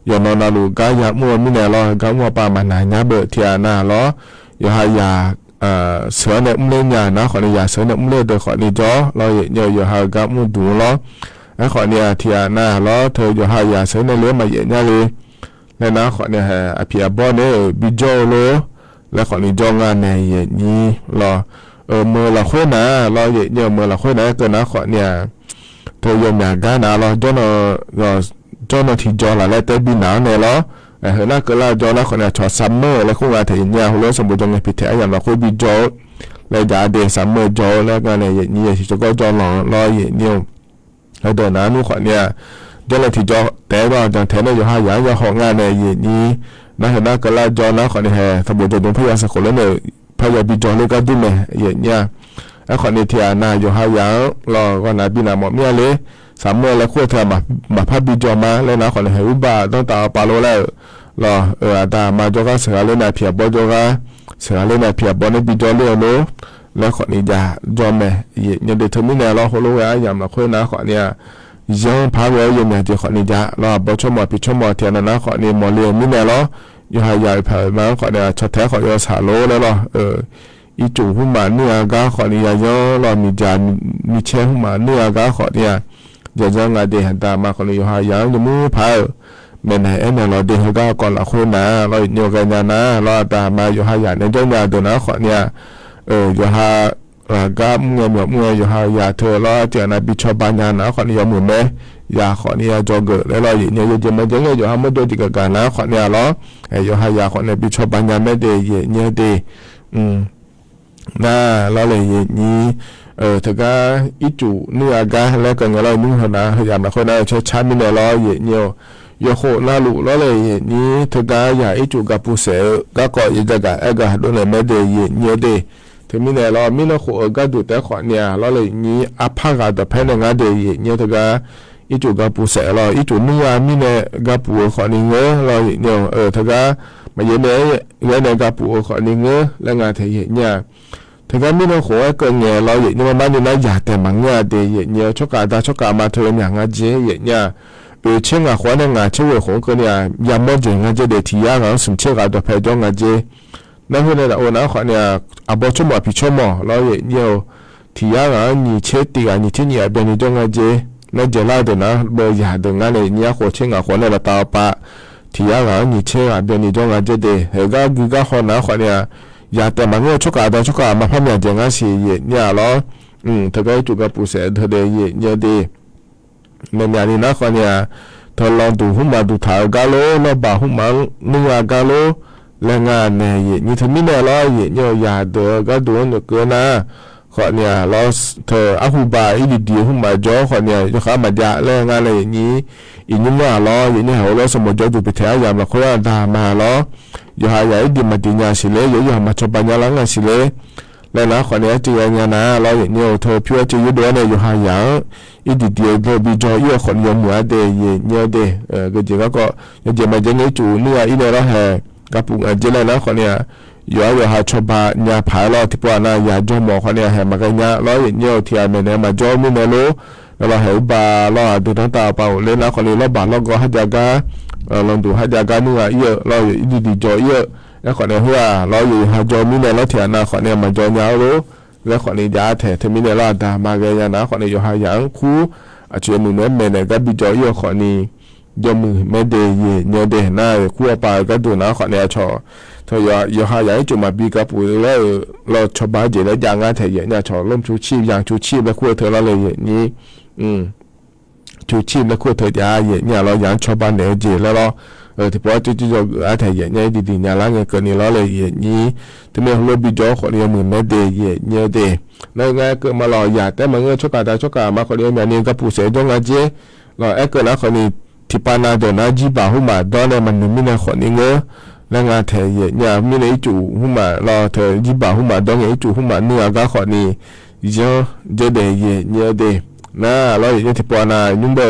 อย่านอนลูกายามัวไม่แน่ล้อกามัวปามันหายาเบิดเทียนะล้ออย่าหายาเสือเนี่ยอุ้มเล่นยานะขอเนี่ยเสือเนี่ยอุ้มเล่นโดยขอนี้จ้อล้ออย่าหากามัวดูล้อไอ้ขอเนี่ยเทียนะล้อเธออย่าหายาเสือเนี่ยเลี้ยงมาเยอะเลยแล้วนะขอเนี่ยอภิบาลเนี่ยบิจโลแล้วขอนี่จองงานเนี่ยนี่รอเมื่อเราคุยนะรอเนี่ยเมื่อเราคุยนะก็นะขอเนี่ยเธอยอมอย่างกันนะรอจอนที่จอละแล้วแต่บินหนาวเนี่ยรอเฮ้ยน่าก็ละจอนะขอเนี่ยชอซัมเมอร์แล้วคุยกันถึงเนี่ยหัวสมบูรณ์จงในพิธีอย่างเราคุยบิจโลแล้วจะเดซัมเมอร์จอแล้วกันเนี่ยนี่ที่จะก็จอหลงรอเนี่ยแล้วเดินนะนู่นขอเนี่ยเจ้าหน้าที่จอแต่ว่าจังแทนได้อยู่ห้าอย่างอย่าของงานในนี้นะเห็นนะก็ละจอนะขอเนี่ยสมบูรณ์จงพยาสกุลแล้วเนี่ยพยาบิจอเลยก็ดิ้นเนี่ยเนี่ยไอ้ขอเนี่ยที่นาอยู่ห้าอย่างรอก็นาบินาหมดเมียเลยสามเมื่อแล้วขั้วเธอมาพับบิจอมาแล้วนะขอเนี่ยอุบาต้องตาปาโลแล้วรอตามาจอก็เสือเล่นในเพียบบจอก็เสือเล่นในเพียบบในบิจอเลี้ยวโลแล้วขอเนี่ยจะจอมเนี่ยเนี่ยเดี๋ยวเธอไม่แน่รอเขารู้ว่าอย่างเราค่อยนะขอเนี่ยยังพาเวลยังจะขอนี่จะรอบชมปิชมเทียนนะขอนี่มอเลียมิเนลอยู่หายายเผยมาขอเนี่ยชดแท้ขอยสาโลแล้วอีจูหุ่มมาเนื้อกาขอนี่ยอรอมีจานมีเชหุ่มมาเนื้อกาขอเนี่ยจะงานเดหันตามาขอนี่อยู่หายยังจะมือพายเมื่อไหร่เนี่ยเราเดหันก็ก่อนละคนนะเราโยกันนะเราตามาอยู่หายในเจ้าเนี่ยตัวนะขอเนี่ยอยู่หาก็เมื่ออยู่หายาเธอแล้วเจ้านาบิชอบานยานะขอนี่ยอมหมุนไหมยาขอนี่ยจอเกิดแล้วเราเนี่ยจะมาจังอยู่หาไม่โดนติดกันนะขอเนี่ยล้ออยู่หายาขอเนี่ยบิชอบานยาไม่ได้เนี่ยดีน่าเราเลยนี่ถ้าก็อีจูเนื้อก็แล้วก็เรานุ่งหนาพยายามเราคนนั้นใช้ชั้นไม่ได้ล้อเนี่ยยโคน่าลุเราเลยนี่ถ้าก็อยากอีจูกับผู้เสียก็ก่อยังจะกับโดนเลยไม่ได้เนี่ยดีถึงมีเนี่ยเรามีเราขอก็ดูแต่ขอเนี่ยเราเลยนี่อาภากันแต่เพื่อนงานเดียเนี่ยถ้าก็อีจูกับผู้เสียเราอีจูเนื้อมีเนี่ยกับผู้ขอนี่เงอเราเนี่ยถ้าก็มาเยอะเนี่ยกับผู้ขอนี่เงอแล้วงานเทียเนี่ยถ้าก็มีเราขอก็เนี่ยเราเนี่ยมันนี่นะอยากแต่บางงานเดียเนี่ยชกการมาเธออย่างงานเจียเนี่ยเชื่องานขอเนี่ยงานเชื่อของก็เนี่ยยามมันจะงานเจเดียที่ยากงานสมเชื่อกันแต่เพื่อนงานเจนั่นคือเนี่ยโอ้นะขอเนี่ยอาบชมพิชมเราเนี่ยที่ยากงานนี่เชื่อตีกันนี่ที่เนี่ยเป็นนี่จงงานเจนั่นจะไล่เดินนะเบอร์ยาเดินงานเนี่ยขอเชื่องานขอเนี่ยเราตาปะที่ยากงานนี่เชื่อเป็นนี่จงงานเจเดเฮก็กิก็ขอนะขอเนี่ยอยากแต่บางเนี่ยชกการมาพัฒนาจังงานสิเนี่ยเราเธอก็จุกผู้เสียเธอเดียเนี่ยดีเนี่ยนี่นะขอเนี่ยเธอลองดูหุ่นมาดูถ่ายกาโลแล้วบ่าหุ่นมาเนื้อกาโลแล้วงานเนี่ยนี่ถึงมีเนี่ยเราเนี่ยอยากเดือก็ดูนึกเกินนะขอเนี่ยเราเธออาหูบาอีดีหุ่นมาจ่อขอเนี่ยจะเข้ามาด่าแล้วงานอะไรอย่างนี้อีกนิดหน่อยเราอย่างนี้เราสมมติจะดูไปแถวยามเราคุยกันด่ามาเราอยู่หายาดีมาดีงานสิเลยอยู่มาชอบปัญญาล้างงานสิเลยแล้วนะขอเนี่ยจีงานนะเราอย่างนี้เธอพิวจะอยู่ด้วยเนี่ยอยู่หายาอีดีเธอบีจ่ออยู่คนยอมหัวเดียเนี่ยเดก็จริงก็ยังมาจะเนี่ยจู่เนี่ยอีเนี่ยเราแห่กับปุ่งเจริญนะคนเนี่ยอยู่หาชอบเนี่ยผายเราที่ปวดนะอยากจมคนเนี่ยแห่มากันเนี่ยเราอย่างนี้ที่อันเนี่ยมาจอมินเลยแล้วเราแห่บาเราดูทั้งตาเปล่าเลยนะคนนี้เราบาเราก็ให้จักร ลองดูหาจากการนึกเยอะเราอยู่ดีๆจอเยอะแล้วขอเนี่ยหัวเราอยู่หาจอมีเนี่ยเราเถียงนะขอเนี่ยมันจอยาวรู้แล้วขอเนี่ยยาแท้ที่มีเนี่ยเราด่ามาเกยนะขอเนี่ยอยู่หาอย่างคู่อาจจะมึงเนี่ยแม่เนี่ยก็บิจอยเยอะขอเนี่ยยมือไม่เดย์เนี่ยเดย์หน้าคู่ไปก็ดูนะขอเนี่ยชอเธออยู่หาอย่างจุดมาบีกับปุ๋ยแล้วเราชอบบ้าเจแล้วอย่างงั้นเธอเนี่ยชอล่มชูชีพอย่างชูชีพแล้วคู่เธอเราเลยนี้ชูชีพแล้วคู่เธอจะเนี่ยเราอย่างชอบบ้านเนี่ยเจแล้วเราที่พอจุดๆอาศัยเนี่ยดีๆเนี่ยละเงินเกินนี่เราเลยนี้ที่ไม่รู้บิจอยขอเนี่ยมือไม่เดย์เนี่ยเดย์แล้วไงเกิดมาเราอยากแต่มันเงินชกกาได้ชกกามาขอเนี่ยเนี่ยก็ผู้เสียจงอาเจเราเกิดแล้วขอนี่ที่ปานาโดนาจีบาหุมาดอนเนี่ยมันมีในขอนี่เงอแล้วงาเธอเนี่ยมีในจูหุมารอเธอจีบาหุมาดอนเนี่ยจูหุมาเนื้อก็ขอนี่ยังเจเดย์เนี่ยเดย์นะเราอย่างที่ปานายุ่งเบอ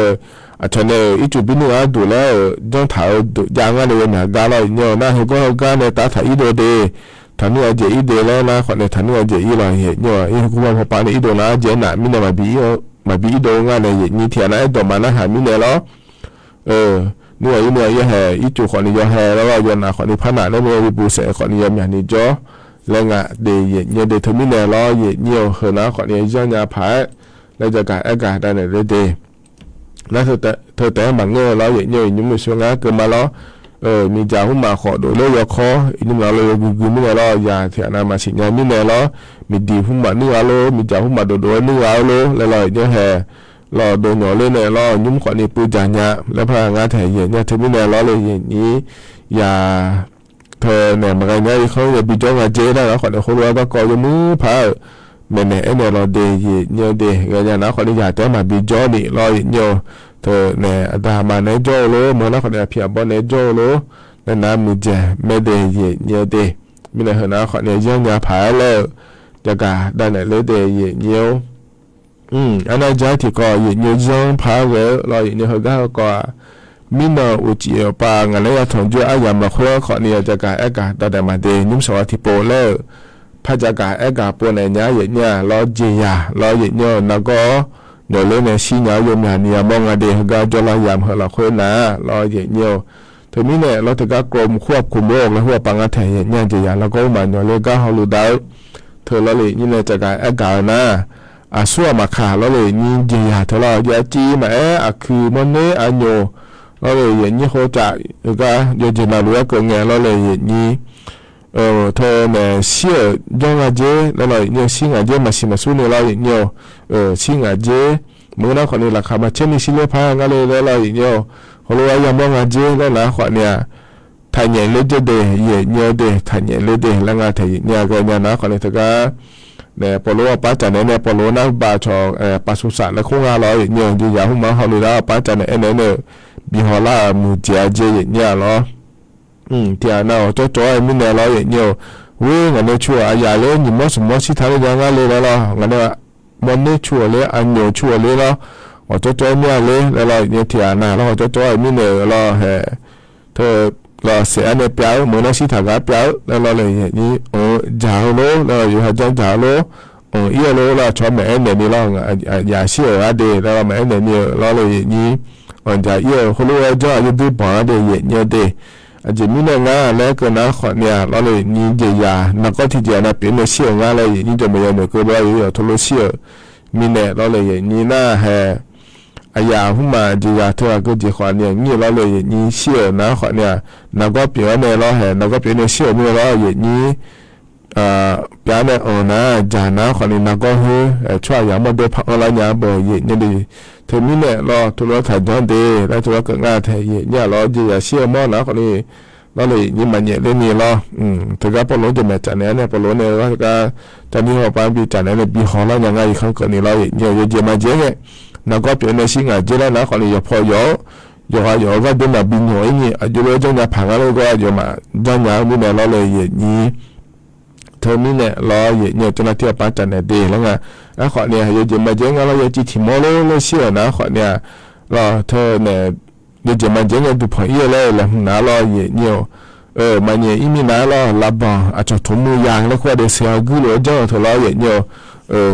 อาจารย์เนี่ยจูบินว่าดูแล้วจ้องถ่ายอย่างงั้นเลยนะกาเราเนี่ยนะเขาก็การเนี่ยตาถ่ายอีโดเดย์ท่านเนี่ยเจอีเดแล้วนะขอเนี่ยท่านเนี่ยเจอีเราเนี่ยอีกูมาพอปาเนี่ยอีโดนะเจน่ะมีเนี่ยมาบีอีโดงานเนี่ยนี่เทียนนะดอกมันนะหามีเนี่ยแล้วนี่ว่าเนี่ยยาแห่อีจูขอนี่ยาแห่แล้วก็ยานาขอนี่พันนาแล้วมีบูเสขอนี่ยามอย่างนี้จ่อแล้วงะเดย์เนี่ยเดย์ทมิเนี่ยล้อเนี่ยเหอนะขอนี่ย่างยาผายแล้วจะการอากาศได้เนี่ยเดย์แล้วเธอแต่บางเงอล้อเนี่ยยุ่งไม่ช่วยงะเกิดมาล้อมีจ่าหุ่มมาขอโดยเลี้ยคออีนี่เราเลยกูไม่ได้ล้อยาเถียนามาสิญาไม่ได้ล้อมีดีหุ่มมานี่ว่าล้อมีจ่าหุ่มมาโดยนี่ว่าล้อแล้วเราเนี่ยแห่รอโดนหน่อเล่นเนี่ยรอยุ่มขอนี่ปูจานยาแล้วพางานถ่ายเย็นเนี่ยเธอไม่แน่รอเลยอย่างนี้อย่าเธอเนี่ยมาไงเนี่ยเขาจะบิจงอาเจได้แล้วขอเนี่ยเขารู้ว่าก็จะมือพาแม่เนี่ยเนี่ยรอเดย์เนี่ยเดย์เงี้ยนะขอนี่อยากแต่มาบิจงนี่รอเนี่ยเธอเนี่ยดามาเนี่ยจ่อโลเมื่อนะขอเนี่ยเพียบบอลเนี่ยจ่อโลแล้วน้ำมือเจไม่เดย์เนี่ยเดย์มีเนี่ยเหรอนะขอเนี่ยยังยาผาแล้วจะกาได้เนี่ยเลยเดย์เนี่ยอันนั้นใจที่ก็ยังยังพาเวลเราอย่างเขาก็มีน่าอุจิปางอะไรอย่างทั้งจุดอายามเราคุยขอเนี่ยจะการเอกาแต่มาเดนิมสวัสดิ์โปเลพระจะการเอกาปนในเนี้ยอย่างเนี้ยเราเจียเราอย่างเนี้ยนักก็เดี๋ยวเรื่องในสิ่งอย่างอย่างเนี้ยมองเดเขาก็จะเรายามเราคุยนะเราอย่างเนี้ยถึงนี้เนี่ยเราถึงก็กรมควบคุมโรคและหัวปังอาเทยอย่างเนี้ยเจียแล้วก็มันอย่างเรื่องก็เขารู้ได้เธอเราเลยนี่เนี่ยจะการเอกานะสัวมาขาเราเลยนี่เจียเธอเราอยากจีมาคือมันเนี่ยอันโยเราเลยอย่างนี้เขาจะก็ยังจะมารู้ว่าเกิดไงเราเลยอย่างนี้เธอเนี่ยเชื่อย่องอาเจแล้วเราเนี่ยสิ่งอาเจมาสิมาสู้เนี่ยเราอย่างเงี้ยสิ่งอาเจเมื่อเราคนนี้ราคามาเช่นนี้สิเลี้ยพางกันเลยแล้วเราอย่างเงี้ยเขารู้ว่ายังมองอาเจแล้วนะคนเนี่ยถ่ายเงี้ยเลยจะเดย์เงี้ยเดย์ถ่ายเงี้ยเลยเดย์แล้วงานถ่ายเงี้ยก็เนี่ยนะคนนี้เธอก็เนี่ยพอรู้ว่าป้าจันเนี่ยพอรู้นะบาชอปัสสุสัตแล้วคงอะไรอย่างเงี้ยอยู่อย่างหุ่มมาเขาเลยนะป้าจันเนี่ยบีฮอล่ามูเจียเจอย่างเงี้ยเหรอที่อันนั้นจ่อๆมีเนี่ยเราอย่างเงี้ยเว้ยงั้นเนี่ยชัวร์อย่าเลยนี่มั่วสมมติที่ทำอย่างนั้นเลยแล้วงั้นเนี่ยมันเนี่ยชัวร์เลยอันเดียวชัวร์เลยแล้วจ่อๆมีอะไรแล้วเราเนี่ยที่อันนั้นเราจ่อๆมีเนี่ยเราเธอเราเสียเนี่ยเปล่าเหมือนที่ทำกันเปล่าแล้วเราเลยอย่างนี้จ่าโลเราอยู่หาจ่าโลอีโลเราชอบแม่เนี่ยนี่เราอย่าเชื่ออะไรเราแม่เนี่ยเราเลยอย่างนี้วันจะเยอะคนรู้ว่าจะอยู่ที่บ้านเดียเนี่ยเดอาจจะมีเรื่องงานแล้วก็นะขอเนี่ยเราเลยนี่เจียนักก็ที่เจียนะเป็นเชื่องานเลยนี่จะไม่ยอมก็ได้อยู่ทุลุเชื่อมีเนี่ยเราเลยนี่น่าแห่อายาหุ่มมาเจียเธอก็จะขอเนี่ยนี่เราเลยนี่เชื่อนะขอเนี่ยนักก็เปลี่ยนเนี่ยเราแห่นักก็เปลี่ยนเชื่อมีเราอย่างนี้เปลี่ยนเนี่ยนะจานะขอเนี่ยนักก็เฮ้ช่วยอย่างมาดูพักอะไรเนี่ยบ่อยเนี่ยดีเธอมีเนี่ยรอทุเรศถ่ายย้อนดีแล้วทุเรศเกิดงานถ่ายเนี่ยรอจีอย่าเชื่อมั่นนะคนนี้เราเลยยิ่งมันเนี่ยเรื่องนี้รอเธอก็พอรู้จะแม่จันเนี่ยพอรู้เนี่ยว่าก็จันนี่เขาไปบีจันเนี่ยบีขอแล้วยังไงเขาเกิดนี่เราเนี่ยเยอะมาเจ๊เนี่ยนักก็เปลี่ยนในสิ่งอะไรเจ๊แล้วนะคนนี้อย่าพออยู่ก็ดูมาบินหัวนี่อายุเยอะจังเนี่ยผังอะไรก็อยู่มาจังเนี่ยมีเนี่ยเราเลยอย่างนี้เธอมีเนี่ยรอเนี่ยจนที่ป้าจันเนี่ยดีแล้วไงแล้วขอเนี่ยอยู่จะมาเจ๊งเราอยู่ที่ที่มอลเลยเชื่อนะขอเนี่ยรอเธอเนี่ยอยู่จะมาเจ๊งดูผ่อนเยอะเลยแล้วน้ารอเนี่ยมันเนี่ยอีมีน้ารอลับบอาจจะทุ่มมือยางแล้วก็เดี๋ยวเสียกุหลาบเจ้าเธอรอเนี่ย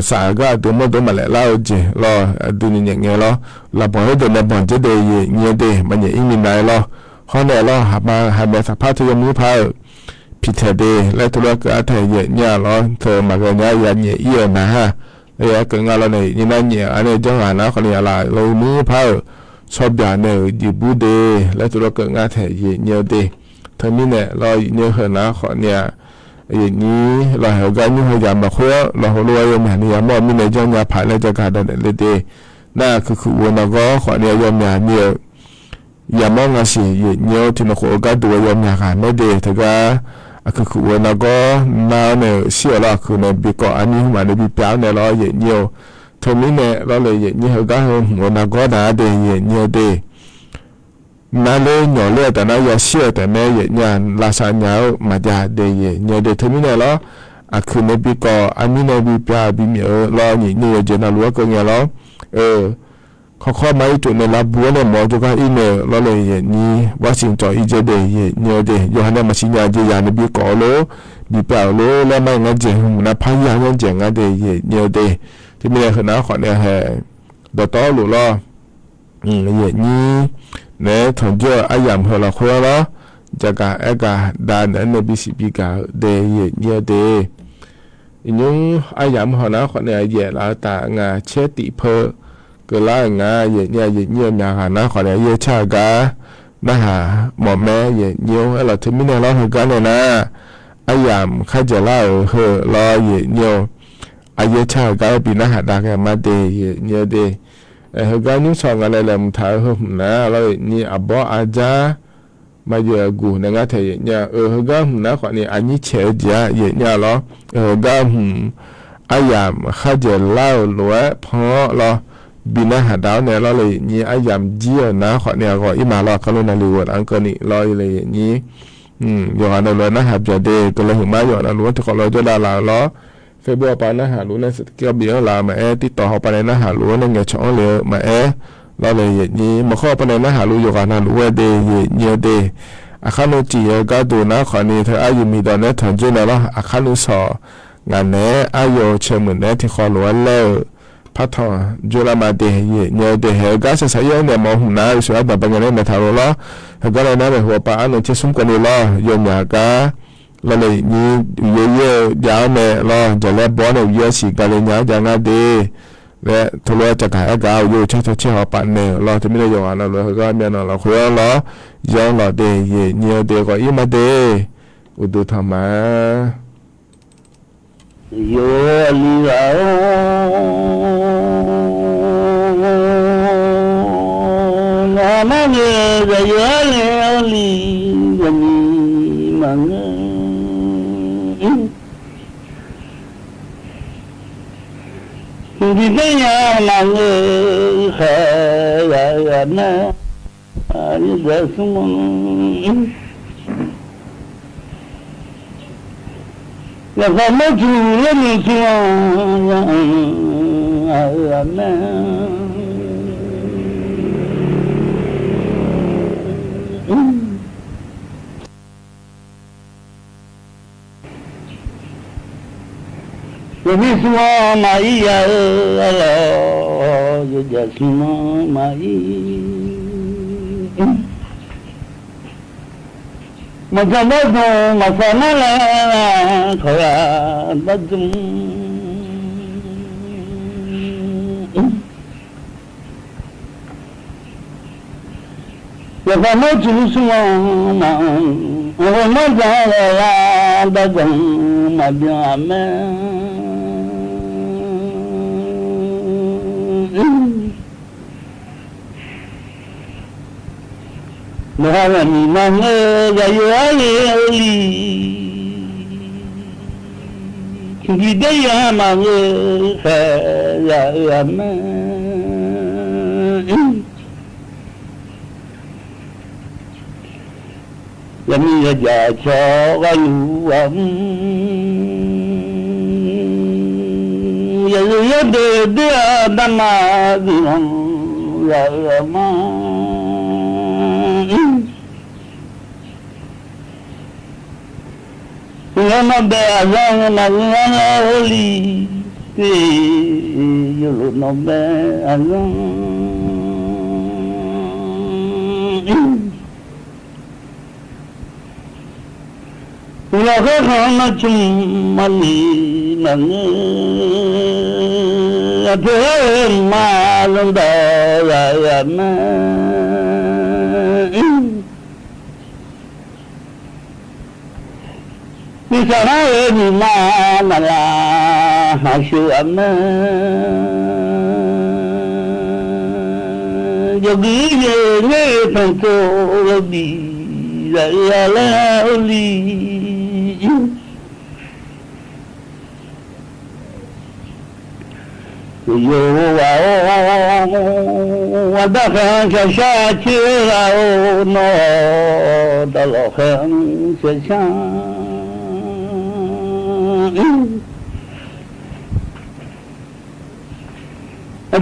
สาก็ตัวมันตัวมันแหละเล่าเจรอดูนี่อย่างเงี้ยรอลับบให้เดินในบ่อนจะเดียเนี่ยเดมันเนี่ยอีมีน้ารอห ข้อแน่ล้อหามาหาแบบสภาพที่ยมือพายพิเศษดีและตัวก็อาจจะเยอะเนี่ยล้อเธอมากันเนี่ยยันเยอะนะฮะแล้วก็งานเราเนี่ยนี่นั่นเนี่ยอันนี้จังหวะนะคนนี้อะไรเรามือพายชอบอย่างเนี่ยจีบูเดและตัวก็งานแถเยอะดีเธอมีเนี่ยเราเนี่ยเหรอนะขอเนี่ยอย่างนี้เราเห็นกันนี่พยายามมาคุยเราหัวเราะยังไม่เนี่ยมอมีเนี่ยจังเนี่ยผ่านแล้วจะการเดินเลยดีน่าคือวันนั้นก็ขอเนี่ยยอมเนี่ยอย่ามองอาศัยเนี่ยที่นักข่าวตัวยังอยากหาไม่ได้แต่ก็คือวันนั้นก็น่าเนี่ยเสียละคือเนี่ยบีก็อันนี้มาเนี่ยบีเปล่าเนี่ยเราเนี่ยทำนี้เนี่ยเราเลยเนี่ยเขาก็วันนั้นก็น่าได้เนี่ยได้น่าเลยหน่อเลือดแต่น่าอย่าเสียแต่แม่เนี่ยลาซานยาวมาจะได้เนี่ยได้ทำนี้เนี่ยเราคือเนี่ยบีก็อันนี้เนี่ยบีเปล่าบีเนี่ยเราเนี่ยจะน่ารู้ก็เนี่ยเราข้อหมายจุดในรับบัวเนี่ยหมอจุกอีเมลเราเลยนี่ว่าสิ่งจ่ออีเจเดย์เนี่ยเดย์ย้อนเนี่ยมาสิ่งยาเจียนบีก่อโลบีเปล่าโลแล้วไม่งั้นเจ๋งนะพายางั้นเจ๋งงั้นเดย์เนี่ยเดย์ที่มีอะไรขนาดขอเนี่ยแห่ดอต้อหลุดล้อเนี่ยนี่เนี่ยถึงจะอายามเหรอคุยล้อจากการเอกาดานเนี่ยบีสิบีกาเดย์เนี่ยเดย์ยิ่งอายามเหรอขอเนี่ยเย่แล้วแต่งาเชติเพอก็ล่างาเยี่ยมีหานะขอเนี่ยเยี่ยชากานะหาหมอแม่เยี่ยเราถึงไม่ได้ร้องกันเลยนะอายามข้าจะเล่ารอเยี่ยอายุชากาปีนะหาดักมาเดเดกันยุ่งสองอะไรเลยมุท้ายนะเรานี่อับบอาจามาเยอะกูในงานเทียเนี่ยกันนะขอเนี่ยอันนี้เชื่อจะเนี่ยหรอกันอายามข้าจะเล่าหรือพอรอบินหาดาวเนี่ยเราเลยนี่อายามเจียนะขอเนี่ยก็อิมาลอกก็เลยนาลีวัดอังก็นี่เราเลยนี่อย่างนั้นเลยนะหาจะเดก็เลยถึงมาอย่างนั้นรู้ว่าที่เขาเราจะด่าเราล้อเฟซบุ๊กไปนะหารู้ในสกิลเบียร์เรามาติดต่อเขาไปนะหารู้ในเงี้ยช่องเลยมาเราเลยนี่มาข้อไปนะหารู้อย่างนั้นรู้ว่าเดเนี่ยเดอาคานุจีก็ดูนะขอนี่เธออายุมีตอนนี้ถึงจุดแล้วอาคานุสองานเนี่ยอายุเชื่อเหมือนเนี่ยที่เขาล้วนแล้วพัฒนาจุลมาเดียเนี่ยเดียก็จะใช้ยังเนี่ยมองหน้าสุดแบบเป็นยังไงมาทำล้อก็เลยนะแบบหัวปลาอันนี้จะสุ่มกันล้อยมยากาเราเลยนี่เยอะๆยาวเนี่ยล้อจะเล่นบอลเนี่ยเยอะสิกันเลยเนี่ยจะงานดีและทุเรศจะขายอากาศอยู่เชื่อหัวปลาเนี่ยล้อจะไม่ได้ยอนเราเลยก็เนี่ยเราคุยล้อยังล้อเดียเนี่ยเดียก็อีมาเดียอุดธรรมะโยลีลามาเงยโยลีกันมังที่ได้ยามังขายานะอันนี้จะสมองแล้วก็มาจูเล่นชัวร์แม่ยังมีชัวร์มาอีกแล้วจะชัวร์มาอีมาจำได้ดูมาสอนอะไรขอบัดจุมอยากมาจูสวมาวันนั้นจะบัดจุมมาเบียร์แม่มหาวันนี้มังจะอยู่อะไรที่ได้ยามังแค่ยาแม่ยังมีจะชอบอยู่ยังอยู่เดือดดำมาดินยามายังมาเบะยังมาลีที่อยู่นบเบะยัง lo khe khana chum mali nang aphe ma long da ya ma ni sa na ni ma na la ha shu amma yogi ye ne thang to bi la la li yo wa da khan sha chi la no da lo khan sha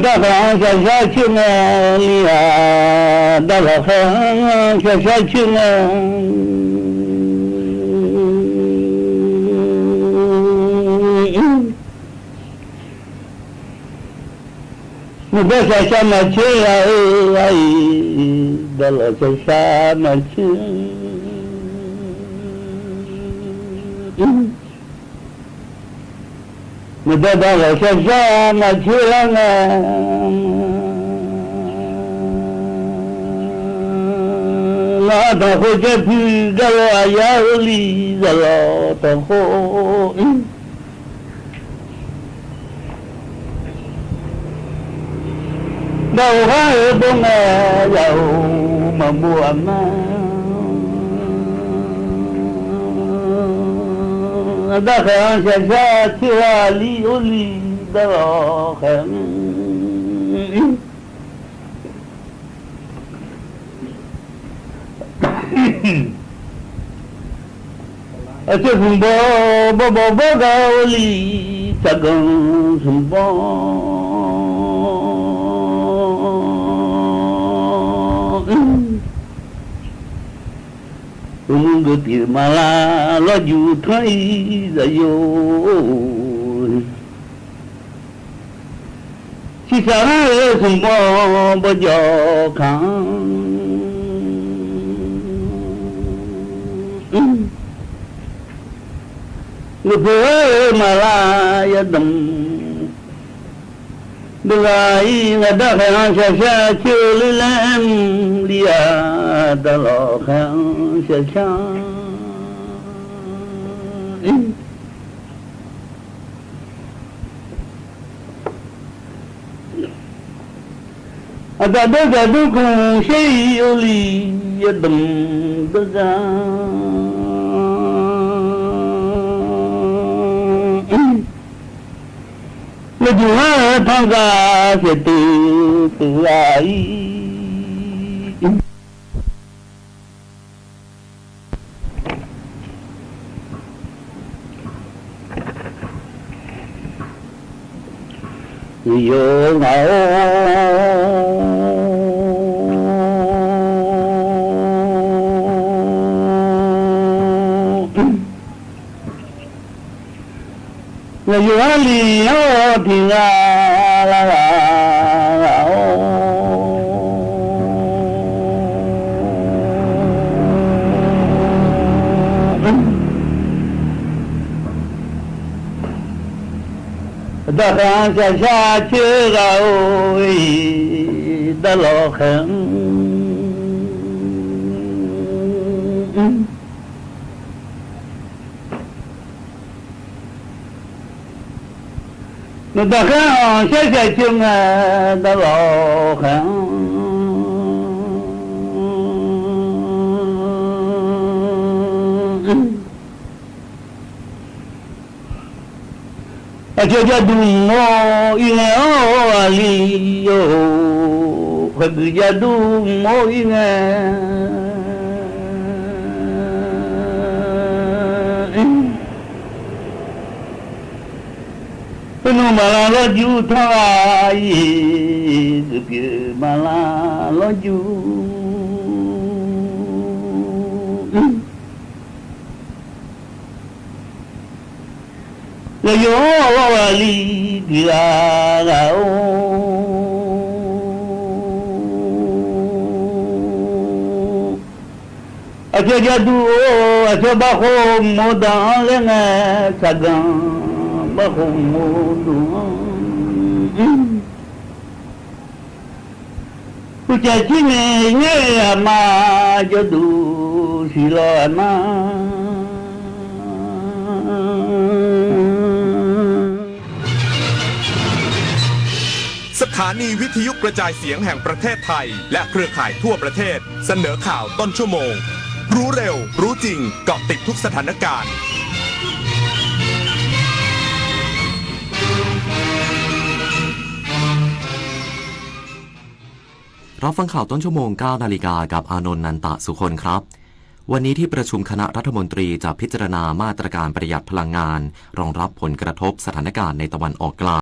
da khan sha chi na li da lo khan sha chi na ni da sha ma chi ai da lo sha ma chi ni da lo sha ma chi la na la da ho je pi da lo ya li da lo da ho đâu hai bông giàu mà buồn đã khen sẽ ra chưa li ô li đã khen ở trên vùng bò gạo li ta gần sum bò Ungu tir mala lo ju thai za yo si sa sum bo jo khan lu mala ya dam Belai ngada khan sha chul lam dia da lo khan sha ada da du ku shay uli yadam da le ju ha thang ga se tu ai yo ngao la yo li yo thi la la da khan sha chi ga oi da lo khan nó da khan sha chung da lo khan cho du mo ine o ali yo kwa ja du mo ine nu mala lo ju thai pi mala lo ju lo yo li dia la o a che jadu asaba ko modan lenga sagan ba ko modu Kucacine nye ama jadu silana สถานีวิทยุกระจายเสียงแห่งประเทศไทยและเครือข่ายทั่วประเทศเสนอข่าวต้นชั่วโมงรู้เร็วรู้จริงเกาะติดทุกสถานการณ์รับฟังข่าวต้นชั่วโมง 9 นาฬิกากับอานนท์นันตะสุคนครับวันนี้ที่ประชุมคณะรัฐมนตรีจะพิจารณามาตรการประหยัดพลังงานรองรับผลกระทบสถานการณ์ในตะวันออกกลาง